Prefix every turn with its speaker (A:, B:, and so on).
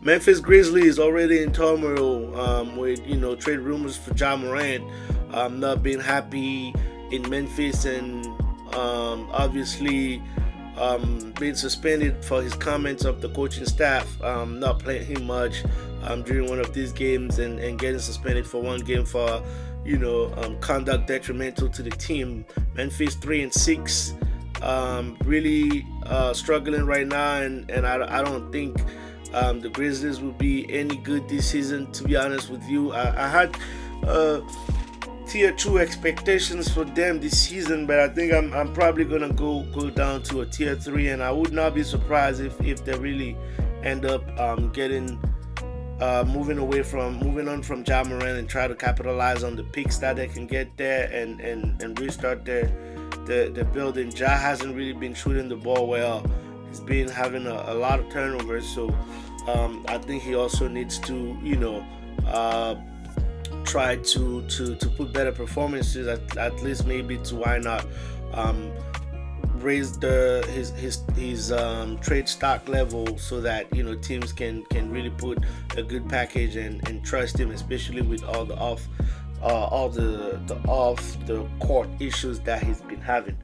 A: Memphis Grizzlies already in turmoil with trade rumors for Ja Morant not being happy in Memphis and obviously being suspended for his comments of the coaching staff not playing him much during one of these games and getting suspended for one game for conduct detrimental to the team. Memphis 3-6, really struggling right now, and I don't think the Grizzlies will be any good this season. To be honest with you, I had tier two expectations for them this season, but I think I'm probably gonna go down to a tier three, and I would not be surprised if they really end up getting moving on from Ja Morant and try to capitalize on the picks that they can get there and restart their building. Ja hasn't really been shooting the ball well. He's been having a lot of turnovers, so I think he also needs to try to put better performances at least maybe to why not raise his trade stock level so that teams can really put a good package and trust him, especially with all the off the court issues that he's been having.